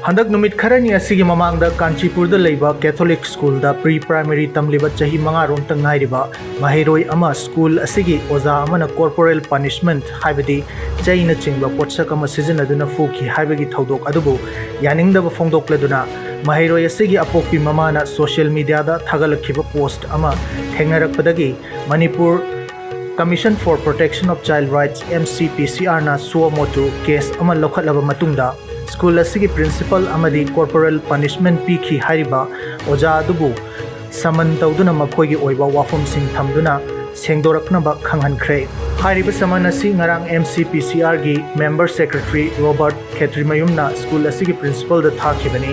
हंदक नुमित खरनी असिगी ममांगदा कांचीपुरदा लेबा Catholic school दा pre primary तमलिबा चाही मंगा रोम तंग नाइरिबा महिरोय अमा स्कूल असिगी ओजा अमना कॉर्पोरल पनिशमेंट हाइबदी चाइना चिंगबा पोटसक अमा सिजनदुना फुकी हाइबगी थौदोक अदुबु यानिंगदबा फोंदोक्लदुना महिरोय असिगी अपोक्पी ममाना सोशल मीडिया दा थागलखिबा पोस्ट अमा थेंगनरकपदगी Manipur commission for protection of child rights MCPCR ना सुओ मोटू केस अमा लौखटलबा मतुंगदा स्कूल असिगी प्रिंसिपल अमदी कॉर्पोरल पनिशमेंट पीखी हारिबा ओजा अदुबु समन तौदुना मखोइगी ओइबा वाफमसिंग थमदुना सेंगदोरकनबा खंगहनख्रे हारिबा समन असि ngarang MCPCR गी मेंबर सेक्रेटरी रॉबर्ट खेत्रीमयुमना स्कूल असिगी प्रिंसिपल दा थाखिबनी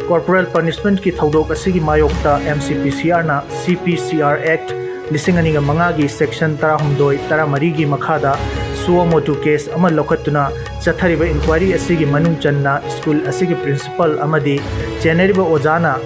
कॉर्पोरल पनिशमेंट की थौदोक असिगी मायोक्ता MCPCR ना CPCR एक्ट लिसिंग मंगा की सेक्शन 13-13 की मखादा सुओ मोटू केस अमा लौखटुना चथरिबा इंक्वायरी असिगी मनुंग चन्ना स्कूल असिगी प्रिंसिपल अमदी चेनरिबा ओजाना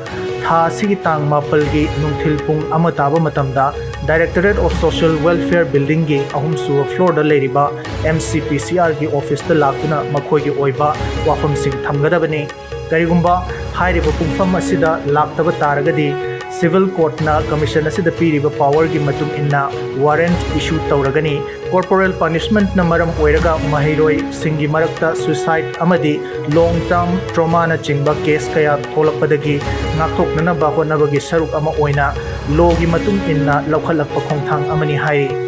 था असिगी तांग मापल की नुंथिल पुंग अमा ताबा मतमदा directorate of social welfare building की अहुम सुवा फ्लोर दा लेरिबा MCPCR की ऑफिस दा लाक्तुना मखोइगी ओइबा वाफमसिंग थमगदबनी करिगुंबा हाइरिबा पुंगफम असिदा लाक्तबा तारगदी सिविल कोर्टना कमीशन असिदा पीरिबा पावर की मतुंग इन्ना वारंट इशू तौरगनी कॉर्पोरल पनिशमेंट न मरम ओइरगा महिरोय सिंगी मरक्ता सुसाइड अमदी लॉन्ग टर्म ट्रॉमा न चिंगबा केस कया थोलकपदगी नाक्थोकनबा होनबगी सरुक अमा ओइना लॉ की मतुंग इन्ना लौखलकपा खोंथांग अमनी हाइरी